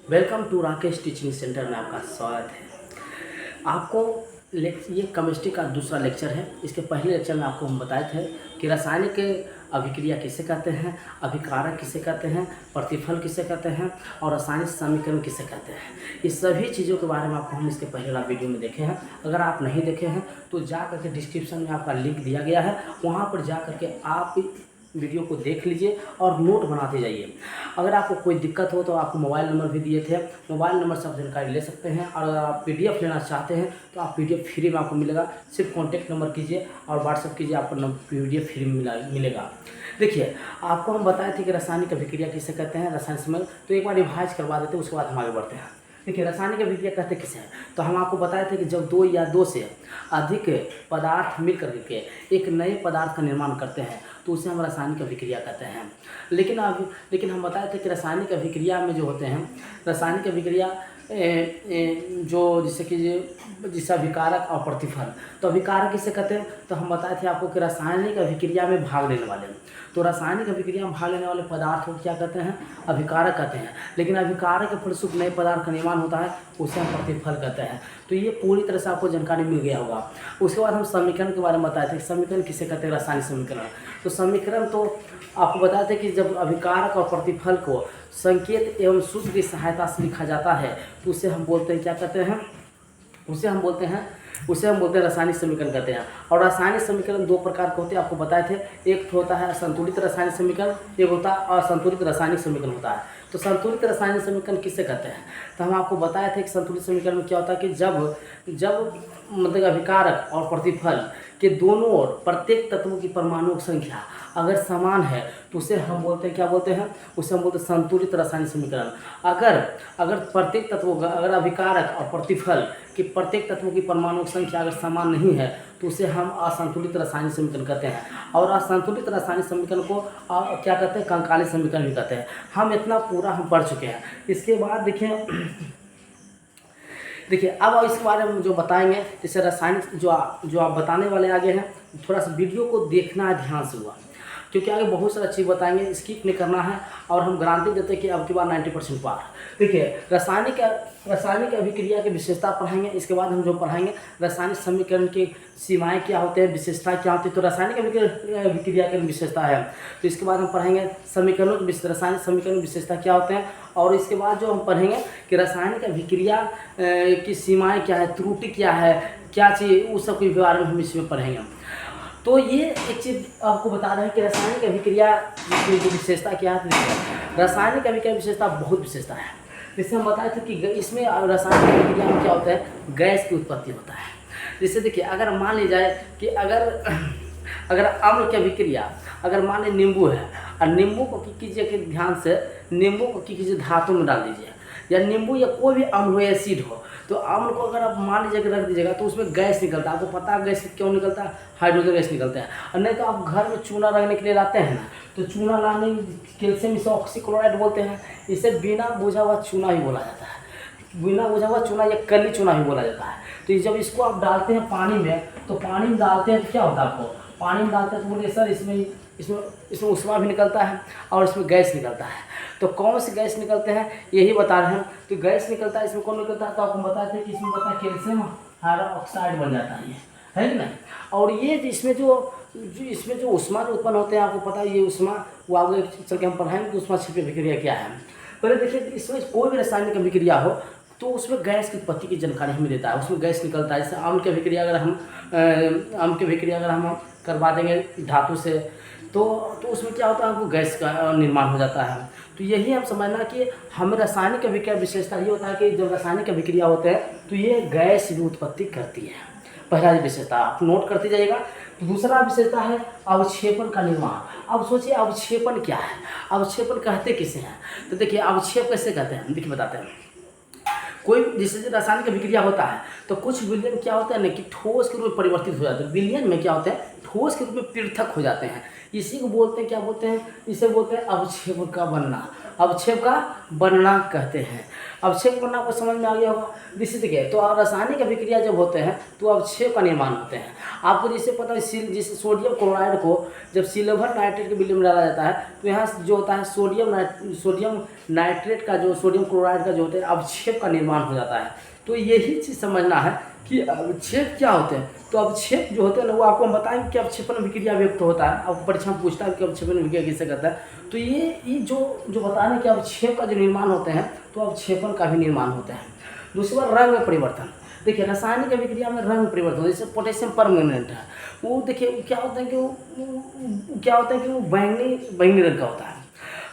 Welcome to Rakesh teaching centre में आपका स्वागत है। आपको ये केमिस्ट्री का दूसरा लेक्चर है। इसके पहले लेक्चर में आपको हम बताए थे कि रासायनिक अभिक्रिया किसे कहते हैं, अभिकारक किसे कहते हैं, प्रतिफल किसे कहते हैं और रासायनिक समीकरण किसे कहते हैं। इस सभी चीज़ों के बारे में आपको हम इसके पहले वाला वीडियो में देखे हैं। अगर आप नहीं देखे हैं तो जा करके डिस्क्रिप्शन में आपका लिंक दिया गया है, वहाँ पर जा करके आप वीडियो को देख लीजिए और नोट बनाते जाइए। अगर आपको कोई दिक्कत हो तो आपको मोबाइल नंबर भी दिए थे, मोबाइल नंबर से आप जानकारी ले सकते हैं। और अगर आप पीडीएफ लेना चाहते हैं तो आप पीडीएफ फ्री में आपको मिलेगा। सिर्फ कॉन्टैक्ट नंबर कीजिए और व्हाट्सएप कीजिए, आपको पीडीएफ फ्री में मिलेगा। देखिए, आपको हम बताए थे कि रासायनिक अभिक्रिया किसे कहते हैं, रासायनिक समय, तो एक बार रिवाइज करवा देते हैं, उसके बाद हम आगे बढ़ते हैं। देखिए, रासायनिक अभिक्रिया कहते किसे हैं, तो हम आपको बताए थे कि जब दो या दो से अधिक पदार्थ मिल करके एक नए पदार्थ का निर्माण करते हैं तो उसे हम रासायनिक अभिक्रिया कहते हैं। लेकिन हम बताए थे कि रासायनिक अभिक्रिया में जो होते हैं, रासायनिक अभिक्रिया जो जैसे अभिकारक और प्रतिफल, तो अभिकारक किसे कहते हैं, तो हम बताए थे आपको कि रासायनिक अभिक्रिया में भाग लेने वाले, तो रासायनिक अभिक्रिया में भाग लेने वाले पदार्थ को क्या कहते हैं, अभिकारक कहते हैं। लेकिन अभिकारक के फलस्वरूप नए पदार्थ का निर्माण होता है, उसे हम प्रतिफल कहते हैं। तो ये पूरी तरह से आपको जानकारी मिल गया होगा। उसके बाद हम समीकरण के बारे में बताए थे। समीकरण किसे कहते हैं, रासायनिक समीकरण। तो समीकरण तो आपको बताए थे कि जब अभिकारक और प्रतिफल को संकेत एवं सूत्र की सहायता से लिखा जाता है तो उसे हम बोलते हैं, क्या कहते हैं, उसे हम बोलते हैं रासायनिक समीकरण कहते हैं। और रासायनिक समीकरण दो प्रकार के होते हैं, आपको बताए थे। एक होता है संतुलित रासायनिक समीकरण, एक होता है असंतुलित रासायनिक समीकरण होता है। तो संतुलित रासायनिक समीकरण किसे कहते हैं, तो हम आपको बताए थे कि संतुलित समीकरण में क्या होता है कि जब मतलब अभिकारक और प्रतिफल के दोनों ओर प्रत्येक तत्वों की परमाणु संख्या अगर समान है तो उसे हम बोलते हैं, क्या बोलते हैं, उसे हम बोलते हैं संतुलित रासायनिक समीकरण। अगर प्रत्येक तत्वों का, अगर अभिकारक और प्रतिफल कि प्रत्येक तत्वों की परमाणु संख्या अगर समान नहीं है तो उसे हम असंतुलित रासायनिक समीकरण कहते हैं। और असंतुलित रासायनिक समीकरण को क्या कहते हैं, कंकाली समीकरण भी कहते हैं। हम इतना पूरा हम पढ़ चुके हैं। इसके बाद देखिए अब इसके बारे में जो बताएंगे, जैसे रासायनिक जो आप बताने वाले आगे हैं, थोड़ा सा वीडियो को देखना है ध्यान से हुआ, क्योंकि आगे बहुत सारा चीज़ बताएंगे, स्किप नहीं करना है। और हम गारंटी देते हैं कि अब की बार 90% पार। देखिए, रासायनिक अभिक्रिया की विशेषता पढ़ाएंगे। इसके बाद हम जो पढ़ाएंगे रासायनिक समीकरण की सीमाएं क्या होते हैं, विशेषता क्या होती है। तो रासायनिक अभिक्रिया की विशेषता है, तो इसके बाद हम पढ़ेंगे समीकरणों की रासायनिक समीकरण की विशेषता क्या होते हैं। और इसके बाद जो हम पढ़ेंगे कि रासायनिक अभिक्रिया की सीमाएँ क्या है, त्रुटि क्या है, क्या चाहिए, उस सब के बारे में हम इसमें पढ़ेंगे। तो ये एक चीज़ आपको बता रहे हैं कि रासायनिक अभिक्रिया की जो विशेषता क्या है। रासायनिक अभिक्रिया विशेषता बहुत विशेषता है। जैसे हम बताए थे कि इसमें रासायनिक अभिक्रिया में क्या होता है, गैस की उत्पत्ति होता है। जैसे देखिए, अगर मान ली जाए कि अगर अम्ल की अभिक्रिया, अगर मान ली नींबू है और नींबू को कीजिए कि ध्यान से, नींबू को कीजिए धातु में डाल दीजिए, या नींबू या कोई भी अम्ल हो, एसिड हो, तो अम्ल को अगर आप मान लीजिए कि रख दीजिएगा तो उसमें गैस निकलता है। आपको पता है गैस क्यों निकलता है, हाइड्रोजन गैस निकलता है। और नहीं तो आप घर में चूना रखने के लिए लाते हैं ना, तो चूना लाने कैल्शियम इसे ऑक्सीक्लोराइड बोलते हैं। इसे बिना बुझा हुआ चूना ही बोला जाता है, बिना बुझा हुआ चूना या कली चूना ही बोला जाता है। तो जब इसको आप डालते हैं पानी में, तो पानी में डालते हैं तो क्या होता है, आपको पानी में डालते हैं तो बोलिए सर इसमें ऊष्मा भी निकलता है और इसमें गैस निकलता है। तो कौन सी गैस निकलते हैं यही बता रहे हैं। तो गैस निकलता है, इसमें कौन निकलता है, तो आपको बताते हैं कि इसमें पता है कैल्शियम हाइड्रोक्साइड बन जाता है कि नहीं। और ये इसमें जो ऊष्मा जो उत्पन्न होते हैं, आपको पता है ये ऊष्मा, वो आगे चल के हम पढ़ाएंगे कि ऊष्मा छिपी अभिक्रिया क्या है। पहले देखिए, इसमें कोई भी रासायनिक अभिक्रिया हो तो उसमें गैस की उत्पत्ति की जानकारी हमें देता है, उसमें गैस निकलता है। जैसे आम की अभिक्रिया अगर हम करवा देंगे धातु से तो उसमें क्या होता है, हमको गैस का निर्माण हो जाता है। तो यही हम समझना कि हमें रासायनिक अभिक्रिया विशेषता ये होता है कि जब रासायनिक अभिक्रिया होते हैं तो ये गैस की उत्पत्ति करती है। पहला विशेषता आप नोट करते जाइएगा। तो दूसरा विशेषता है अवक्षेपण का निर्माण। अब सोचिए अवक्षेपण क्या है, अवक्षेपण कहते किसे हैं। तो देखिए, अवक्षेप कैसे कहते हैं, देखिए बताते हैं। कोई जैसे रासायनिक अभिक्रिया होता है तो कुछ विलयन क्या होता है ना कि ठोस के रूप में परिवर्तित हो जाते हैं। विलयन में क्या होता है, ठोस के रूप में पृथक हो जाते हैं। इसी को बोलते हैं, क्या बोलते हैं, इसे बोलते हैं अवक्षेपण का बनना। अवक्षेप का बनना कहते हैं। अवक्षेप बनना आपको समझ में आ गया होगा। जैसे देखिए, तो रासायनिक अभिक्रिया जब होते हैं तो अवक्षेप का निर्माण होते हैं। आपको जैसे पता है जैसे सोडियम क्लोराइड को जब सिल्वर नाइट्रेट के बिल्ली में डाला जाता है तो यहाँ जो होता है सोडियम नाइट्रेट का जो सोडियम क्लोराइड का जो होता है अवक्षेप का निर्माण हो जाता है। तो यही चीज़ समझना है कि अवक्षेप क्या होते हैं। तो अवक्षेप जो होते हैं ना वो आपको हम बताएंगे कि अवक्षेपन अभिक्रिया व्यक्त होता है। आपको परीक्षा में पूछता है कि अवक्षेपन अभिक्रिया किससे करता है। तो ये जो बता रहे हैं कि अवक्षेप का जो निर्माण होते हैं तो अवक्षेपन का भी निर्माण होता है। दूसरी बात रंग में परिवर्तन। देखिए रासायनिक अभिक्रिया में रंग परिवर्तन, जैसे पोटेशियम परमैंगनेट है वो देखिए क्या होता है कि वो बैंगनी रंग का होता है।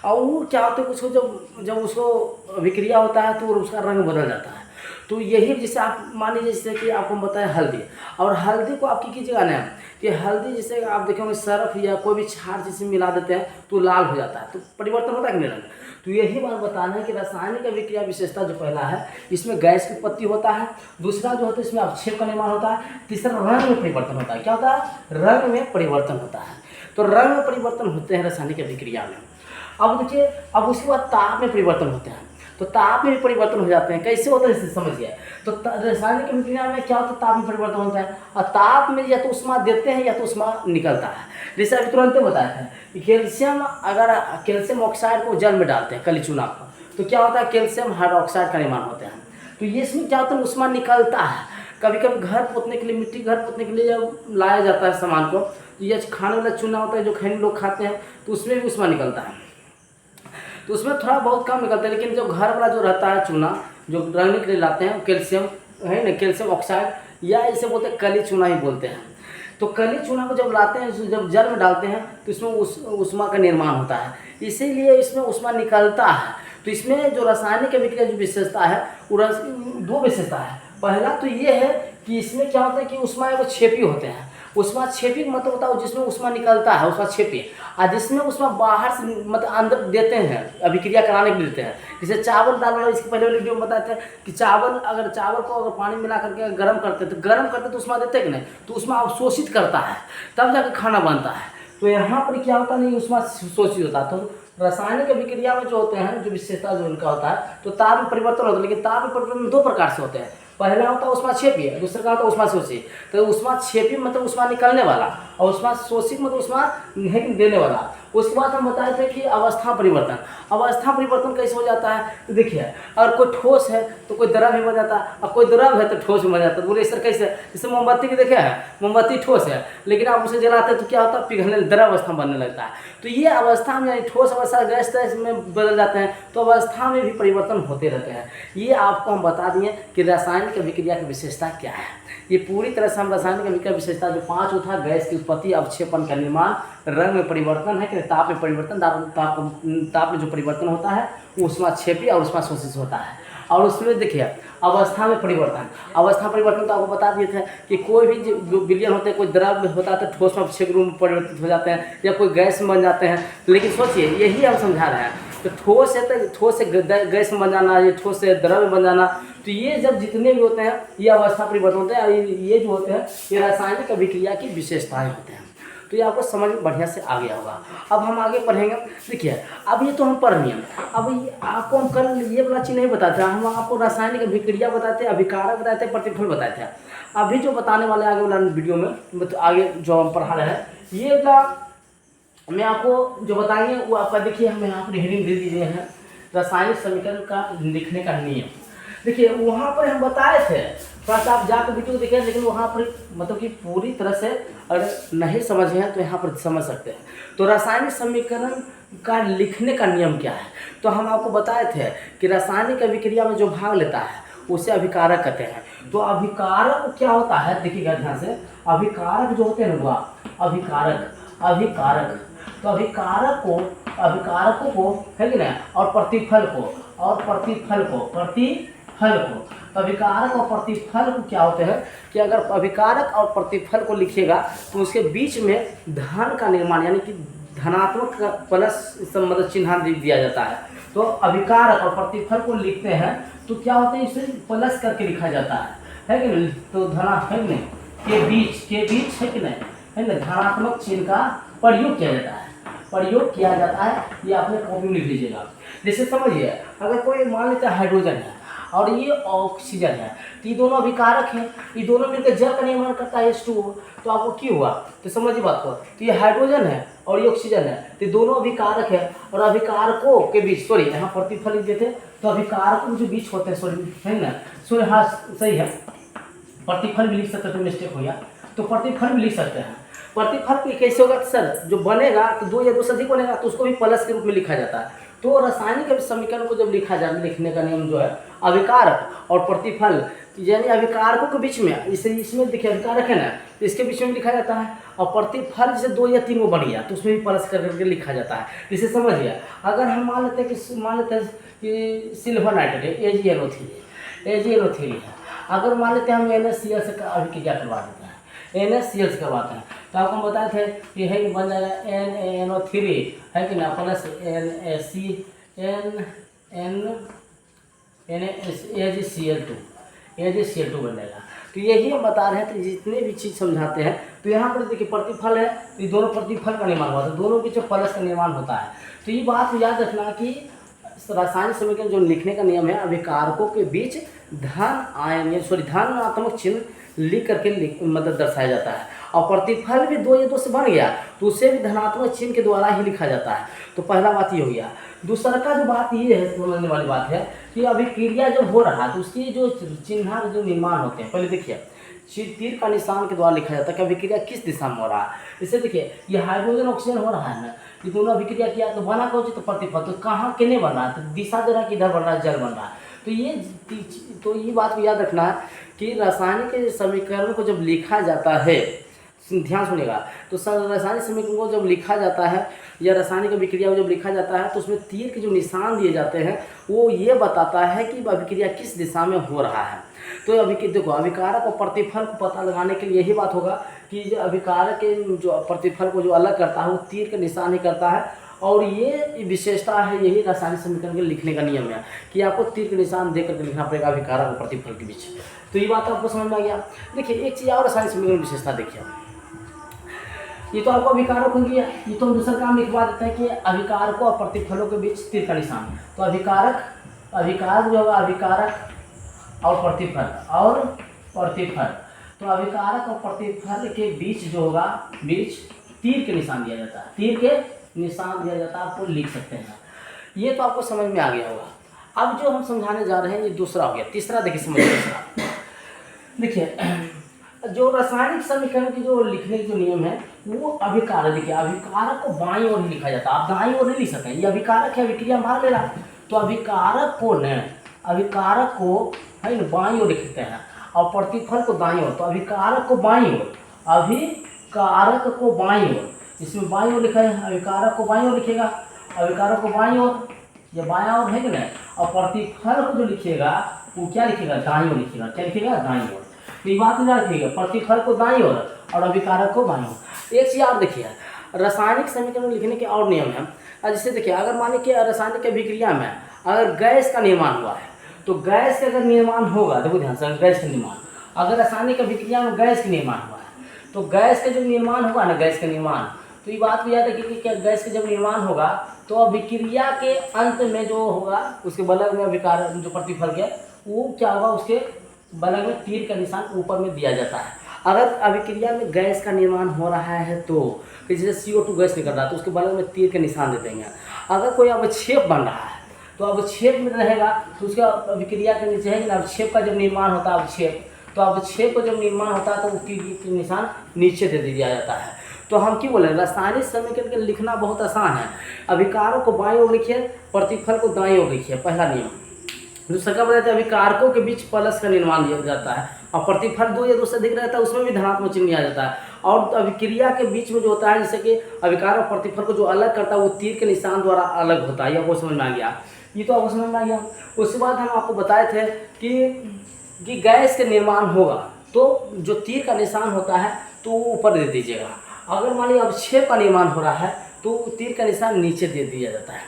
और वो क्या होता है उसको जब उसको अभिक्रिया होता है तो उसका रंग बदल जाता है। तो यही जैसे आप मान लीजिए जैसे कि आपको बताया हल्दी, और हल्दी को आप कीजिएगा ना कि हल्दी जैसे आप देखेंगे सर्फ या कोई भी क्षार जिसे मिला देते हैं तो लाल हो जाता है, तो परिवर्तन होता है कि नहीं रंग। तो यही बात बताना है कि रासायनिक अभिक्रिया विशेषता जो पहला है इसमें गैस की उत्पत्ति होता है, दूसरा जो होता है इसमें अवक्षेप का निर्माण होता है, तीसरा रंग में परिवर्तन होता है। क्या होता है? रंग में परिवर्तन होता है। तो रंग में परिवर्तन होते हैं रासायनिक अभिक्रिया में। अब देखिए, अब उसके बाद ताप में परिवर्तन होते हैं। तो ताप में भी परिवर्तन हो जाते हैं। कैसे होता है इसे समझिए। तो रासायनिक अभिक्रिया में क्या होता है? ताप में परिवर्तन होता है, और ताप में या तो उष्मा देते हैं या तो उष्मा निकलता है। जैसे अभी तुरंत बताया था कि कैल्शियम ऑक्साइड को जल में डालते हैं कली चूना को, तो क्या होता है? कैल्शियम हाइड्रोक्साइड का निर्माण होता है। तो ये इसमें क्या होता है? उष्मा निकलता है। कभी कभी घर पोतने के लिए, मिट्टी घर पोतने के लिए जब लाया जाता है सामान को, तो ये खाने वाला चूना होता है जो खैनी लोग खाते हैं, तो उसमें भी उष्मा निकलता है। तो उसमें थोड़ा बहुत कम निकलता है, लेकिन जो घर वाला जो रहता है चूना जो रंगने के लिए लाते हैं कैल्शियम है ना, कैल्शियम ऑक्साइड या इसे बोलते हैं कली चूना ही बोलते हैं। तो कली चूना को जब लाते हैं, जब जल में डालते हैं तो इसमें उष्मा का निर्माण होता है, इसीलिए इसमें उष्मा निकलता है। तो इसमें जो रासायनिक अभिक्रिया जो विशेषता है वो दो विशेषता है। पहला तो ये है कि इसमें क्या होता है कि उष्मा एवं क्षेपी होते हैं। उष्मा क्षेपी मतलब होता है जिसमें उष्मा निकलता है उष्मा क्षेपी, और जिसमें उष्मा बाहर से मतलब अंदर देते हैं अभिक्रिया कराने के लिए देते हैं। जैसे चावल दाल वाला, इसके पहले वाले वीडियो में बताए थे कि चावल को अगर पानी मिला करके गर्म करते तो उष्मा देते कि नहीं, तो उष्मा अवशोषित करता है तब जाकर खाना बनता है। तो यहाँ पर क्या होता नहीं, उष्मा शोषित होता है। तो रासायनिक अभिक्रिया में जो होते हैं जो विशेषता जो उनका होता है, तो ताप में परिवर्तन होता है, लेकिन ताप में परिवर्तन दो प्रकार से होते हैं। पहला होता है उष्मा क्षेपी, दूसरा का होता है उष्मा शोषी। तो उष्मा क्षेपी मतलब उष्मा निकलने वाला, और उष्मा शोषी मतलब उष्मा देने वाला। उसके बाद हम बताए थे कि अवस्था परिवर्तन। अवस्था परिवर्तन कैसे हो जाता है? तो देखिए, अगर कोई ठोस है तो कोई द्रव भी बन जाता है, और कोई द्रव है तो ठोस भी बन जाता है। बोले सर कैसे? जैसे मोमबत्ती की देखे हैं, मोमबत्ती ठोस है लेकिन आप उसे जलाते हैं तो क्या होता है? पिघलने द्रव अवस्था बनने लगता है। तो ये अवस्था में यानी ठोस अवस्था गैस में बदल जाते हैं, तो अवस्था में भी परिवर्तन होते रहते हैं। ये आपको हम बता दिए कि रासायनिक अभिक्रिया की विशेषता क्या है। ये पूरी तरह से हम रासायनिक अभिक्रिया विशेषता जो 5 था, गैस की उत्पत्ति, अवक्षेपण का निर्माण, रंग में परिवर्तन है कि ताप में परिवर्तन, ताप में जो परिवर्तन होता है वो उष्मा क्षेपी और उष्मा शोषित होता है। और उसमें देखिए अवस्था में परिवर्तन, अवस्था परिवर्तन तो आपको बता दिए थे कि कोई भी जो विलयन होते हैं, कोई द्रव होता है तो ठोस में अवक्षेप रूप में परिवर्तित हो जाते हैं, या कोई गैस में बन जाते हैं। लेकिन सोचिए यही हम समझा रहे हैं, तो ठोस है तो ठोस से गैस में बन जाना, ये ठोस से द्रव में बन जाना, तो ये जब जितने भी होते हैं ये अवस्था परिवर्तन होते हैं। और ये जो होते हैं ये रासायनिक अभिक्रिया की विशेषताएं होते हैं। तो ये आपको समझ में बढ़िया से आ गया होगा। अब हम आगे पढ़ेंगे। देखिए अब ये तो हम पढ़ लिए, अब ये आपको हम कल ये वाला चीज़ नहीं बताते, हम आपको रासायनिक अभिक्रिया बताते, अभिकारक बताते, प्रतिफल बताते हैं। अभी जो बताने वाले आगे वाला वीडियो में तो आगे जो हम पढ़ा रहे हैं, ये मैं आपको जो बताएंगे वो आपका देखिए हम यहाँ पर हेडिंग दे दिए हैं, रासायनिक समीकरण का लिखने का नियम। देखिए वहाँ पर हम बताए थे, थोड़ा सा आप जाकर वीडियो देखें, लेकिन वहाँ पर मतलब कि पूरी तरह से अगर नहीं समझे हैं तो यहाँ पर समझ सकते हैं। तो रासायनिक समीकरण का लिखने का नियम क्या है? तो हम आपको बताए थे कि रासायनिक अभिक्रिया में जो भाग लेता है उसे अभिकारक कहते हैं। तो अभिकारक क्या होता है देखिएगा ध्यान से, अभिकारक जो होते हैं वो अभिकारक तो अभिकारकों को है कि ना, और प्रतिफल को तो अभिकारक और प्रतिफल को क्या होते हैं कि अगर अभिकारक और प्रतिफल को लिखिएगा तो उसके बीच में धन का निर्माण यानी कि धनात्मक प्लस मतलब चिन्ह दिया जाता है। तो अभिकारक और प्रतिफल को लिखते हैं तो क्या होता है, इसे प्लस करके लिखा जाता है कि नहीं। तो धना है कि नहीं के बीच है कि नहीं है ना, धनात्मक चिन्ह का प्रयोग किया जाता है, ये आपने कॉपी में लिख लीजिएगा। जैसे समझिए, अगर कोई मान लेते हैं हाइड्रोजन है और ये ऑक्सीजन है, तो ये दोनों अभिकारक हैं, ये दोनों मिलकर जल का निर्माण करता है H2O। तो आपको क्यों हुआ, तो समझिए बात को, तो ये हाइड्रोजन है और ये ऑक्सीजन है, तो दोनों अभिकारक है और अभिकारकों के बीच, सॉरी यहाँ प्रतिफल लिख देते, तो अभिकारकों के जो बीच होते हैं, सॉरी है ना, सॉरी हाँ सही है, प्रतिफल भी लिख सकते हैं, तो मिस्टेक हो गया, तो प्रतिफल भी लिख सकते हैं। प्रतिफल भी कैसे होगा सर, जो बनेगा तो 2 या 2 से अधिक बनेगा तो उसको भी प्लस के रूप में लिखा जाता है। तो रासायनिक समीकरण को जब लिखा जाता है, लिखने का नियम जो है अभिकारक और प्रतिफल, यानी अभिकारकों के बीच में, इसे इसमें देखिए अभिकारक है ना, तो इसके बीच में लिखा जाता है, और प्रतिफल जैसे 2 या 3 को बन गया तो उसमें भी प्लस करके लिखा जाता है। इसे समझिए, अगर हम मान लेते हैं कि सिल्वर नाइट्रेट AgNO3 है, अगर मान लेते हैं हम NaCl से अभिक्रिया करवा देते हैं, NaCl से करवाते हैं, तो आपको हम बताए थे कि है कि बन जाएगा NaNO3 है कि ना, प्लस AgCl2 बन जाएगा। तो यही हम बता रहे हैं, तो जितने भी चीज़ समझाते हैं, तो यहाँ पर देखिए प्रतिफल है, तो ये दोनों प्रतिफल का निर्माण हुआ, तो दोनों के बीच प्लस का निर्माण होता है। तो ये बात याद रखना कि रासायनिक समीकरण जो लिखने का नियम है, अभिकारकों के बीच धनात्मक चिन्ह लिख करके मतलब दर्शाया जाता है, और प्रतिफल भी 2 या 2 से बन गया तो उसे भी धनात्मक चिन्ह के द्वारा ही लिखा जाता है। तो पहला बात ये हो गया। दूसरा का जो बात ये है, समझने वाली बात है कि अभिक्रिया जब हो रहा है तो उसकी जो चिन्ह जो निर्माण होते हैं, पहले देखिए तीर का निशान के द्वारा लिखा जाता है कि अभिक्रिया किस दिशा में हो रहा है। इसे देखिए, ये हाइड्रोजन ऑक्सीजन हो रहा है ना, ये दोनों अभिक्रिया किया तो बना कौन सी, तो प्रतिफल, तो कहाँ किने बन रहा है, तो दिशा दे रहा है, किधर बन रहा है, जल बन रहा है। तो ये बात भी याद रखना है कि रासायनिक समीकरण को जब लिखा जाता है, ध्यान सुनेगा, तो रासायनिक समीकरण को जब लिखा जाता है या रासायनिक अभिक्रिया को जब लिखा जाता है, तो उसमें तीर के जो निशान दिए जाते हैं वो ये बताता है कि अभिक्रिया किस दिशा में हो रहा है। तो देखो, अभिकारक और प्रतिफल को पता लगाने के लिए यही बात होगा कि जो अभिकारक के जो प्रतिफल को जो अलग करता है वो तीर के निशान ही करता है, और ये विशेषता है, यही रासायनिक समीकरण के लिखने का नियम है कि आपको तीर के निशान दे करके लिखना पड़ेगा अभिकारक और प्रतिफल के बीच। तो ये बात आपको समझ में आ गया। देखिए एक चीज़ और रासायनिक समीकरण विशेषता देखिए, ये तो आपको अभिकारक हो गया, ये तो हम दूसरा काम लिखवा देते हैं कि अभिकारकों और प्रतिफलों के बीच तीर का निशान। तो अभिकारक जो होगा, अभिकारक और प्रतिफल तो अभिकारक और प्रतिफल के बीच जो होगा, बीच तीर के निशान दिया जाता है, तीर के निशान दिया जाता है, आपको लिख सकते हैं। ये तो आपको समझ में आ गया होगा। अब जो हम समझाने जा रहे हैं ये दूसरा हो गया। तीसरा देखिए, समझिए तीसरा, देखिए जो रासायनिक समीकरण की जो लिखने के जो नियम है वो अभिकारक, देखिए अभिकारक को बाईं ओर ही लिखा जाता है, आप दाईं ओर नहीं लिख सकते, ये अभिकारक है, अभिक्रिया मार ले रहा, तो अभिकारक को है ना बाईं ओर लिखते हैं और प्रतिफल को दाईं ओर, तो अभिकारक को बाईं ओर, इसमें बाईं ओर लिखा है, अभिकारक को बाईं ओर लिखेगा, अभिकारक को बाईं ओर, ये बायां ओर है कि नहीं, और प्रतिफल को जो लिखिएगा वो क्या लिखेगा, दाईं ओर लिखेगा, क्या लिखेगा, दाईं ओर। तो ये बात याद रखिएगा, प्रतिफल को दाईं ओर और अभिकारक को बाईं ओर। एक चीज़ आप देखिए, रासायनिक समीकरण लिखने के और नियम है। जैसे देखिए, अगर मान लीजिए रासायनिक अभिक्रिया में अगर गैस का निर्माण हुआ है, तो गैस का अगर निर्माण होगा, देखो ध्यान से, गैस का निर्माण, अगर रासायनिक अभिक्रिया में गैस का निर्माण हुआ है, तो गैस का जब निर्माण होगा ना, गैस का निर्माण, तो ये बात भी याद रखिए कि क्या गैस का जब निर्माण होगा तो अभिक्रिया के अंत में जो होगा उसके बगल में अभिकारक जो प्रतिफल के वो क्या होगा, उसके बगल में तीर का निशान ऊपर में दिया जाता है। अगर अभिक्रिया में गैस का निर्माण हो रहा है तो जैसे CO2 गैस निकल रहा है तो उसके बगल में तीर के निशान दे देंगे। अगर कोई अवक्षेप बन रहा है तो अवक्षेप में रहेगा तो उसका अभिक्रिया के नीचे है कि अवक्षेप का जब निर्माण होता है, अवक्षेप का जब निर्माण होता है तो तीर के निशान नीचे दे दिया जाता है। तो हम क्यों बोले, रासायनिक समीकरण के लिखना बहुत आसान है। अभिकारक को बाईं ओर लिखिए, प्रतिफल को दाईं ओर लिखिए, पहला नियम। दूसरा क्या बताते हैं, अभिकारकों के बीच प्लस का निर्माण दिया जाता है, और प्रतिफल 2 या 2 से अधिक रहता है उसमें भी धनात्मक चिन्ह दिया जाता है। और अभिक्रिया के बीच में जो होता है, जैसे कि अभिकारक और प्रतिफल को जो अलग करता है वो तीर के निशान द्वारा अलग होता है। ये आपको समझ में आ गया, ये तो आपको समझ में आ गया। उसके बाद हम आपको बताए थे कि गैस के निर्माण होगा तो जो तीर का निशान होता है तो वो ऊपर दे दीजिएगा। अगर मान लीजिए अवक्षेप का निर्माण हो रहा है तो तीर का निशान नीचे दे दिया जाता है।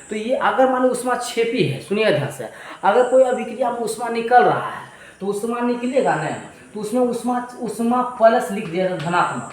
तो ये अगर मान लो ऊष्माक्षेपी है, सुनिए ध्यान से, अगर कोई अभिक्रिया में ऊष्मा निकल रहा है तो ऊष्मा निकलेगा नहीं, तो उसमें ऊष्मा प्लस लिख दिया जाता, धनात्मक,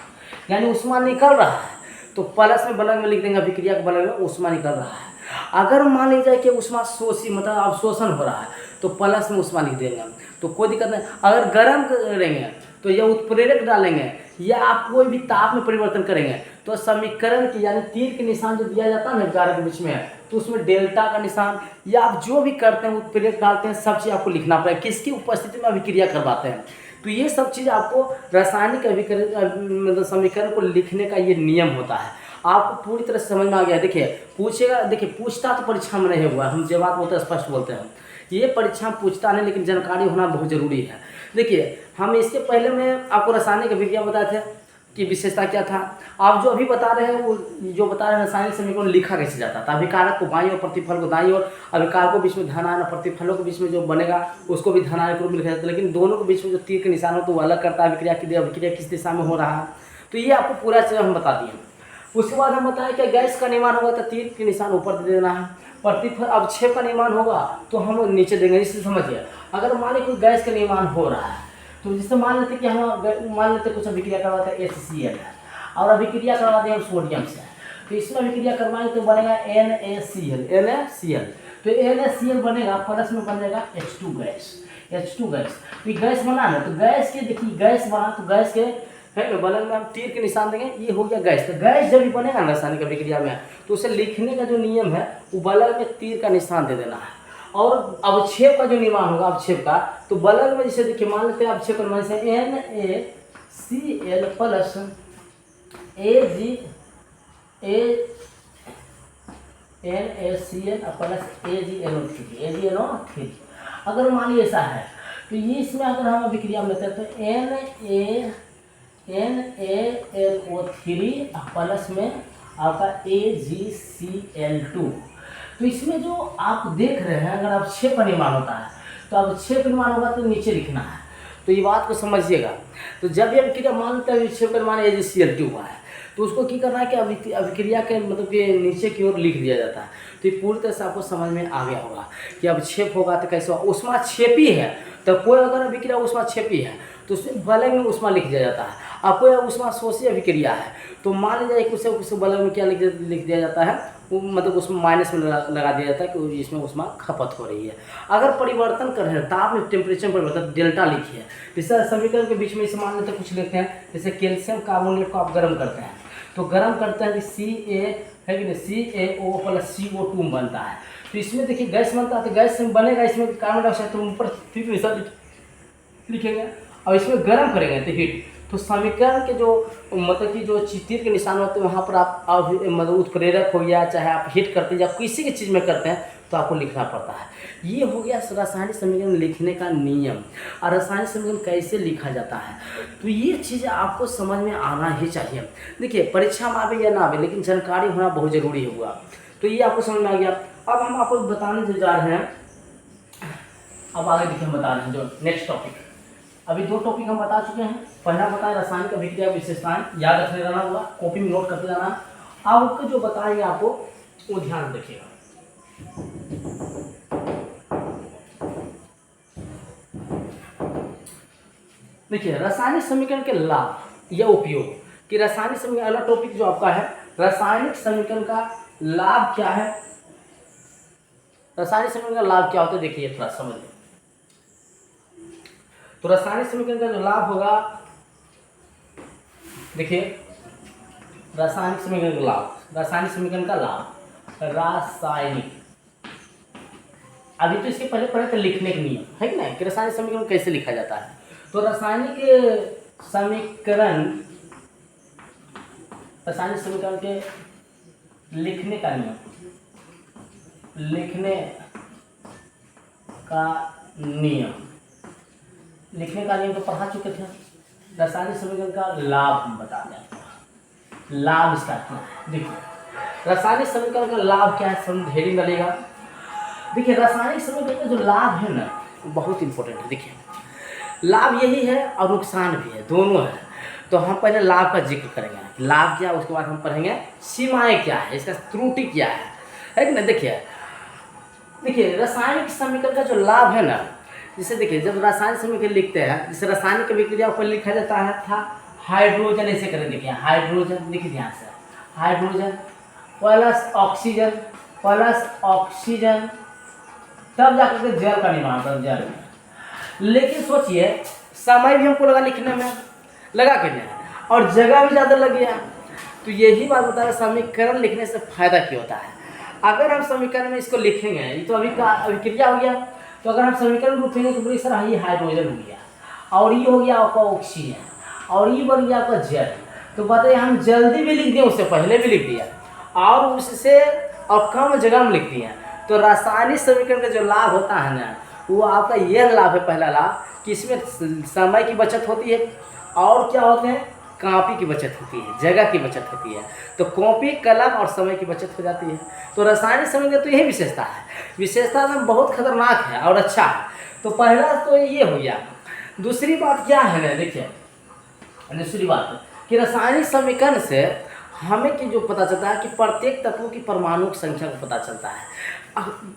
यानी ऊष्मा निकल रहा है तो प्लस में बगल में लिख देंगे, अभिक्रिया के बगल में ऊष्मा निकल रहा है। अगर मान लीजिए कि ऊष्मा शोषी मतलब अवशोषण हो रहा है तो प्लस में ऊष्मा लिख देंगे, तो कोई दिक्कत नहीं। अगर गर्म करेंगे तो यह उत्प्रेरक डालेंगे या आप कोई भी ताप में परिवर्तन करेंगे तो समीकरण की यानी तीर के निशान जो दिया जाता है ना कारक के बीच में, तो उसमें डेल्टा का निशान या आप जो भी करते हैं उत्प्रेरक डालते हैं, सब चीज़ आपको लिखना पड़ेगा किसकी उपस्थिति में अभिक्रिया करवाते हैं। तो ये सब चीज़ आपको रासायनिक मतलब समीकरण को लिखने का ये नियम होता है। आपको पूरी तरह से समझ में आ गया। देखिए पूछेगा, देखिए पूछता तो परीक्षा में नहीं हुआ, हम जवाब बहुत स्पष्ट बोलते हैं, ये परीक्षा में पूछता नहीं, लेकिन जानकारी होना बहुत जरूरी है। देखिए हम इसके पहले में आपको रासायनिक अभिक्रिया बताए थे कि विशेषता क्या था। आप जो अभी बता रहे हैं वो जो बता रहे हैं रासायनिक समीकरण लिखा कैसे जाता था। अभिकारक को बाईं और प्रतिफल को दाईं और अभिकारक को बीच में धनायन और प्रतिफलों के बीच में जो बनेगा उसको भी धनायन के रूप में लिखा जाता है, लेकिन दोनों के बीच में जो तीर के निशान हो तो वो अलग करता है अभिक्रिया किस दिशा में हो रहा है। तो ये आपको पूरा चीज़ हम बता दिए। उसके बाद हम बताएं कि गैस का निर्माण होगा तो तीर के निशान ऊपर दे देना है, प्रतिफल अवक्षेप का निर्माण होगा तो हम नीचे देंगे। इससे समझिए अगर मान लीजिए कोई गैस का निर्माण हो रहा है तो जिससे मान लेते कि हम मान लेते कुछ अभिक्रिया करवाते हैं HCl और अभिक्रिया करवाते हैं सोडियम से, तो इसमें अभिक्रिया करवाएंगे तो बनेगा NaCl। तो NaCl बनेगा प्लस में बन जाएगा H2 गैस। तो गैस बना ना, तो गैस के देखिए गैस बना तो गैस के है बगल में हम तीर के निशान देंगे, ये हो गया गैस। तो गैस जब भी बनेगा ना रासायनिक अभिक्रिया में तो उसे लिखने का जो नियम है वो बगल में तीर का निशान दे देना है। और अवक्षेप का जो निर्माण होगा अवक्षेप का, तो बगल में जैसे देखिए मान लेते हैं अवक्षेप का निर्माण से NaCl plus NaCl plus AgNO3। अगर मान लीजिए ऐसा है तो ये इसमें अगर हम अभिक्रिया में लेते हैं तो NaLO3 प्लस में आपका AgCl2। तो इसमें जो आप देख रहे हैं अगर अवक्षेप का निर्माण होता है तो अवक्षेप निर्माण होगा तो नीचे लिखना है, तो ये बात को समझिएगा। तो जब ये अभिक्रिया मान लेते हैं अवक्षेप का निर्माण AgCl2 हुआ है तो उसको क्या करना है कि अभिक्रिया के मतलब कि नीचे की ओर लिख दिया जाता है। तो ये पूरी तरह से आपको समझ में आ गया होगा कि अवक्षेप होगा तो कैसे होगा। ऊष्माक्षेपी है तो कोई अगर अभिक्रिया ऊष्माक्षेपी है तो उसमें बगल में ऊष्मा लिख दिया जाता है। अब कोई ऊष्मा शोषी अभिक्रिया है तो मान लीजिए उसे बगल में क्या लिख दिया जाता है, वो मतलब उसमें माइनस में लगा दिया जाता है कि इसमें ऊष्मा खपत हो रही है। अगर परिवर्तन कर रहे हैं ताप में टेम्परेचर परिवर्तन डेल्टा लिखिए। जैसे समीकरण के बीच में इसे मान लेते कुछ लेते हैं, जैसे कैल्शियम कार्बोनेट को आप गर्म करते हैं तो गर्म करते हैं कि CaO प्लस CO2 बनता है। तो इसमें देखिए गैस बनता है तो गैस बनेगा, इसमें कार्बन डाइऑक्साइड तो ऊपर फिर निशान लिखेंगे और इसमें गर्म करेंगे तो हीट। तो समीकरण के जो मतलब कि जो तीर के निशान होते हैं वहाँ पर आप मतलब उत्प्रेरक हो गया, चाहे आप हीट करते हैं या किसी की चीज़ में करते हैं तो आपको लिखना पड़ता है। ये हो गया रासायनिक समीकरण लिखने का नियम और रासायनिक समीकरण कैसे लिखा जाता है। तो ये चीज़ आपको समझ में आना ही चाहिए। देखिए परीक्षा में आवे या ना आवे लेकिन जानकारी होना बहुत ज़रूरी होगा। तो ये आपको समझ में आ गया। अब हम आपको बताने जा रहे हैं, अब आगे देखिए हम बता रहे हैं जो नेक्स्ट टॉपिक। अभी दो टॉपिक हम बता चुके हैं। पहला बताया रासायनिक अभिक्रिया विशेषताएं, याद रखने रहना होगा, कॉपी में नोट करते जाना। अब आपको जो बताएंगे आपको वो ध्यान रखिएगा। देखिए रासायनिक समीकरण के लाभ या उपयोग कि रासायनिक समीकरण, अगला टॉपिक जो आपका है रासायनिक समीकरण का लाभ क्या है। रासायनिक समीकरण का लाभ क्या होता है देखिए थोड़ा समझ लो। तो रासायनिक समीकरण का जो लाभ होगा, देखिए रासायनिक समीकरण का लाभ, रासायनिक समीकरण का लाभ, रासायनिक, अभी तो इसके पहले पढ़े थे लिखने के नियम है कि नहीं कि रासायनिक समीकरण कैसे लिखा जाता है। तो रासायनिक समीकरण, रासायनिक समीकरण के लिखने का नियम, लिखने का नियम, लिखने का नियम तो पढ़ा चुके थे। रासायनिक समीकरण का लाभ हम बता दें, लाभ इसका क्या है। देखिए रासायनिक समीकरण का लाभ क्या है, समझेरी मिलेगा। देखिए रासायनिक समीकरण का जो लाभ है ना बहुत इंपॉर्टेंट है। देखिए लाभ यही है और नुकसान भी है, दोनों है। तो हम पहले लाभ का जिक्र करेंगे, लाभ क्या, उसके बाद हम पढ़ेंगे सीमाएं क्या है, इसका त्रुटि क्या है कि ना। देखिए रासायनिक समीकरण का जो लाभ है ना, जैसे देखिए जब रासायनिक समीकरण लिखते हैं, जैसे रासायनिक अभिक्रिया पर लिखा जाता है था हाइड्रोजन, ऐसे करें देखिए हाइड्रोजन, देखिए ध्यान से hydrogen plus oxygen plus oxygen, तब जाकर के जल का निर्माण होता है, जल में। लेकिन सोचिए समय भी हमको लगा लिखने में, लगा के नहीं, और जगह भी ज़्यादा लग गया। तो यही बात बता रहे समीकरण लिखने से फायदा क्या होता है। अगर हम समीकरण में इसको लिखेंगे, ये तो अभी का अभिक्रिया हो गया, तो अगर हम समीकरण लिखेंगे तो बड़ी सर ये हाइड्रोजन हो गया, और ये हो गया आपका ऑक्सीजन, और ये बन गया आपका जल। तो बताइए हम जल्दी भी लिख दिए, उससे पहले भी लिख दिया, और उससे और कम जगह में लिख दिया। तो रासायनिक समीकरण का जो लाभ होता है ना, वो आपका यह लाभ है, पहला लाभ कि इसमें समय की बचत होती है, और क्या होते हैं, कॉपी की बचत होती है, जगह की बचत होती है। तो कॉपी, कलम और समय की बचत हो जाती है। तो रासायनिक समीकरण तो यही विशेषता है, विशेषता में बहुत खतरनाक है और अच्छा है। तो पहला तो ये हो गया। दूसरी बात क्या है ना, देखिए दूसरी बात कि रासायनिक समीकरण से हमें कि जो पता चलता है कि प्रत्येक तत्वों की परमाणु संख्या को पता चलता है।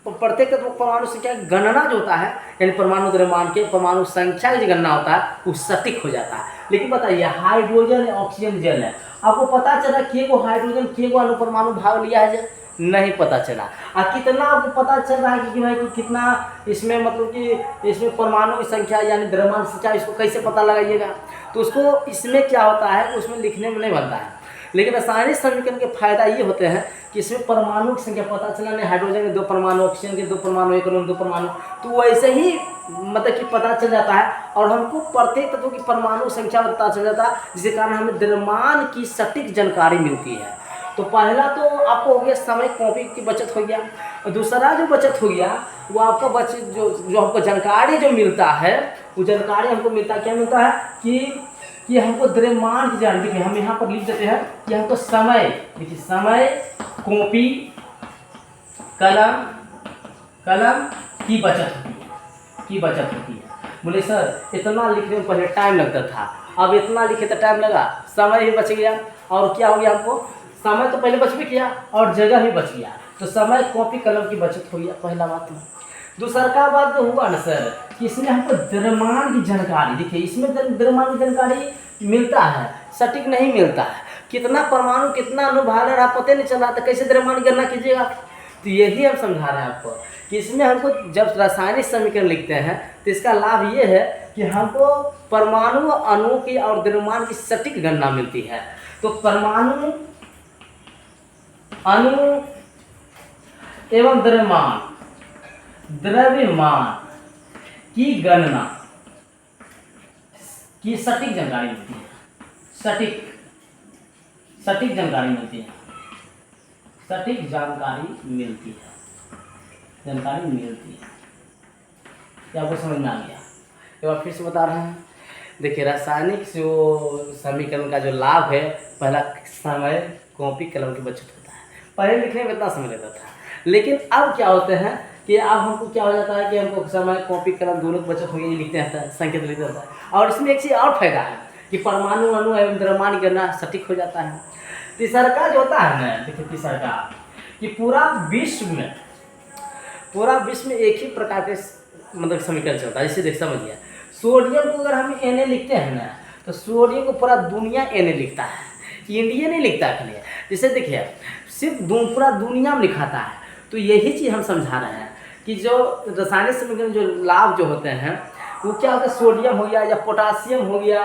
प्रत्येक तत्व परमाणु संख्या की गणना जो होता है, यानी परमाणु द्रव्यमान के परमाणु संख्या की गणना होता है, वो सटीक हो जाता है। लेकिन बताइए हाइड्रोजन ऑक्सीजन जल है, आपको पता चला कि वो हाइड्रोजन के वो अणुपरमाणु भाग लिया है, नहीं पता चला। और कितना आपको पता चल रहा है कि भाई कितना इसमें, मतलब कि इसमें परमाणु की संख्या यानी द्रव्यमान संख्या, इसको कैसे पता लगाइएगा। तो उसको इसमें क्या होता है, उसमें लिखने में नहीं बनता है। लेकिन रासायनिक समीकरण के फायदा ये होते हैं कि इसमें परमाणु की संख्या पता चला, नहीं हाइड्रोजन के 2 परमाणु, ऑक्सीजन के 2 परमाणु, एक 2 परमाणु, तो वैसे ही मतलब कि पता चल जाता है, और हमको प्रत्येक तत्व की परमाणु संख्या पता चल जाता है, जिसके कारण हमें द्रव्यमान की सटीक जानकारी मिलती है। तो पहला तो आपको हो गया समय, कॉपी की बचत हो गया, और दूसरा जो बचत हो गया वो आपका बचत जो हमको जानकारी जो मिलता है, वो जानकारी हमको मिलता है, क्या मिलता है कि हमको द्रव्यमान की जानकारी। हम यहाँ पर लिख देते हैं कि हमको समय, देखिए समय, कॉपी, कलम की बचत होती है। बोले सर इतना लिखने में पहले टाइम लगता था, अब इतना लिखे तो टाइम लगा, समय ही बच गया, और क्या हो गया, हमको समय तो पहले बच भी किया और जगह भी बच गया। तो समय, कॉपी, कलम की बचत हो गया, पहला बात है। दूसरा का बात जो हुआ ना सर कि इसमें हमको द्रव्यमान की जानकारी, देखिए इसमें द्रव्यमान की जानकारी मिलता है, सटीक नहीं मिलता है, कितना परमाणु कितना अणुभाग रहा पता नहीं चला, तो कैसे द्रव्यमान की गणना कीजिएगा। तो यही हम समझा रहे हैं आपको कि इसमें हमको जब रासायनिक समीकरण लिखते हैं तो इसका लाभ ये है कि हमको परमाणु, अणु की और द्रव्यमान की सटीक गणना मिलती है। तो परमाणु, अणु एवं द्रव्यमान की गणना की सटीक जानकारी मिलती है, सटीक जानकारी मिलती है, क्या आपको समझ में आ गया। एक बार फिर से बता रहे हैं, देखिए रासायनिक जो समीकरण का जो लाभ है, पहला समय, कॉपी, कलम की बचत होता है। पहले लिखने में इतना समय लगता था, लेकिन अब क्या होते हैं कि अब हमको क्या हो जाता है कि हमको समय, कॉपी, कलम दोनों की बचत हो गई, लिखते हैं, संकेत लिखते रहता है। और इसमें एक चीज़ और फायदा है कि परमाणु, अणु एवं द्रव्यमान की गणना सटीक हो जाता है। तीसरा का जो होता है ना, देखिए तीसरा का कि पूरा विश्व में एक ही प्रकार के मतलब समीकरण चलता है। जैसे देख समझिए, सोडियम को अगर हम Na लिखते हैं ना, तो सोडियम को पूरा दुनिया Na लिखता है, इंडिया नहीं लिखता है खाली। जैसे देखिए सिर्फ पूरा दुनिया में लिखाता है। तो यही चीज़ हम समझा रहे हैं कि जो रासायनिक समीकरण जो लाभ जो होते हैं वो क्या होता है, सोडियम हो गया या पोटासियम हो गया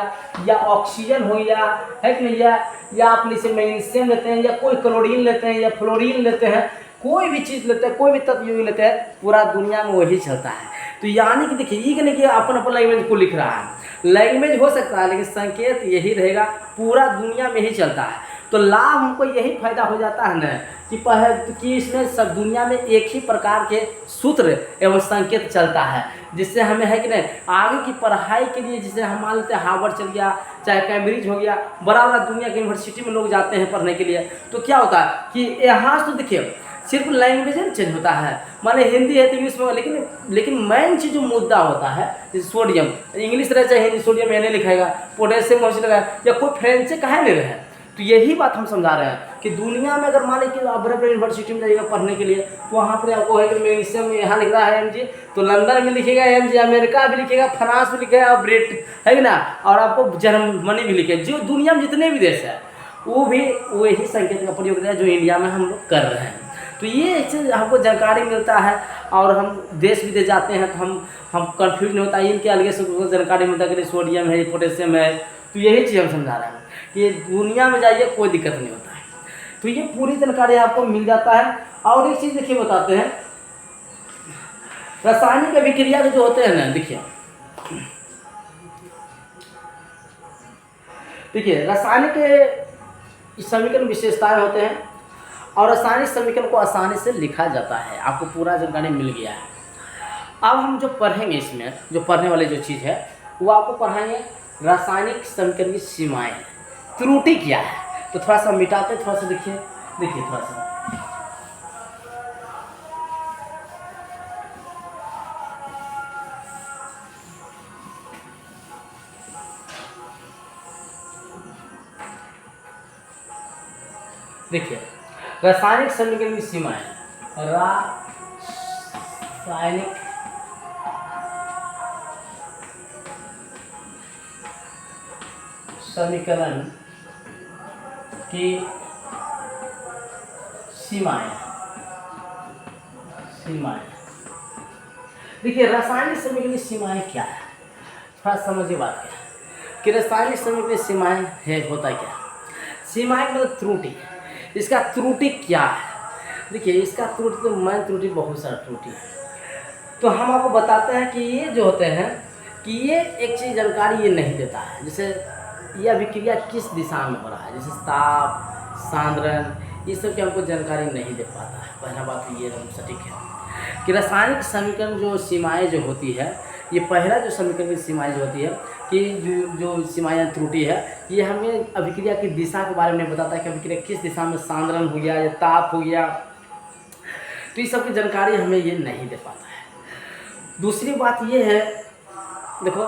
या ऑक्सीजन हो गया, है कि नहीं, या आप जैसे मैग्नीशियम लेते हैं, या कोई क्लोरीन लेते हैं, या फ्लोरीन लेते हैं, कोई भी चीज़ लेते हैं, कोई भी तत्व लेते हैं, पूरा दुनिया में वही चलता है। तो यानी कि देखिए ये नहीं कि अपन लैंग्वेज को लिख रहा है, लैंग्वेज हो सकता है लेकिन संकेत यही रहेगा, पूरा दुनिया में ही चलता है। तो लाभ हमको यही फायदा हो जाता है ना कि इसमें सब दुनिया में एक ही प्रकार के सूत्र एवं संकेत चलता है, जिससे हमें है कि नहीं आगे की पढ़ाई के लिए, जिसे हम मान लेते हैं हार्वर्ड चल गया, चाहे कैम्ब्रिज हो गया, बड़ा बड़ा दुनिया की यूनिवर्सिटी में लोग जाते हैं पढ़ने के लिए। तो क्या होता है कि यहाँ तो देखिए सिर्फ लैंग्वेज चेंज होता है, माने हिंदी है तो इंग्लिश में, लेकिन मेन चीज़ जो मुद्दा होता है जैसे सोडियम, इंग्लिश रहे चाहे हिंदी, सोडियम मैंने लिखाएगा, पोटेशियम लगाएगा, या कोई फ्रेंच से कहाँ ले रहे हैं। तो यही बात हम समझा रहे हैं कि दुनिया में अगर मान लीजिए आप बड़े बड़े यूनिवर्सिटी में जाइएगा पढ़ने के लिए, तो वहाँ पर आपको है कि मैग्नीशियम यहाँ लिख रहा है Mg, तो लंदन में लिखेगा Mg, अमेरिका भी लिखेगा, फ्रांस भी लिखेगा, ब्रिटेन है कि ना, और आपको जर्मनी भी लिखेगा। जो दुनिया में जितने भी देश है वो भी वही संकेत का प्रयोग है जो इंडिया में हम लोग कर रहे हैं। तो ये चीज़ हमको जानकारी मिलता है, और हम देश विदेश जाते हैं तो हम कंफ्यूज नहीं होता है, इनके अलग से जानकारी मिलता है कि सोडियम है, पोटेशियम है। तो यही चीज़ हम समझा रहे हैं कि दुनिया में जाइए कोई दिक्कत नहीं होता है। तो ये पूरी जानकारी आपको मिल जाता है। और एक चीज़ देखिए बताते हैं, रासायनिक अभिक्रिया जो होते हैं ना, देखिए रासायनिक समीकरण विशेषताएं होते हैं, और रासायनिक समीकरण को आसानी से लिखा जाता है। आपको पूरा जानकारी मिल गया है। अब हम जो पढ़ेंगे, इसमें जो पढ़ने वाली जो चीज़ है वो आपको पढ़ाएंगे रासायनिक समीकरण की सीमाएं, त्रुटि क्या है। तो थोड़ा सा मिटाते, थोड़ा सा देखिए थोड़ा सा देखिए रासायनिक समीकरण की सीमाएं, रासायनिक समीकरण की सीमाएं। देखिए रासायनिक समीकरण की सीमाएं क्या है, थोड़ा समझिए बात क्या है कि रासायनिक समीकरण की सीमाएं है, होता क्या। सीमाएं मतलब त्रुटि। इसका त्रुटि क्या है, देखिए इसका त्रुटि तो मेन त्रुटि बहुत सारा त्रुटि है। तो हम आपको बताते हैं कि ये जो होते हैं कि ये एक चीज़ जानकारी ये नहीं देता है, जैसे ये अभिक्रिया किस दिशा में हो रहा है, जैसे ताप, सांद्रण, ये सब की हमको जानकारी नहीं दे पाता है। पहला बात तो ये एकदम सटीक है कि रासायनिक समीकरण जो सीमाएं जो होती है, ये पहला जो समीकरण की सीमाएं जो होती है कि जो सीमाएं त्रुटि है, ये हमें अभिक्रिया की दिशा के बारे में नहीं बताता है कि अभिक्रिया किस दिशा में सांद्रण हो गया या ताप हो गया। तो इस सब की जानकारी हमें ये नहीं दे पाता है। दूसरी बात ये है, देखो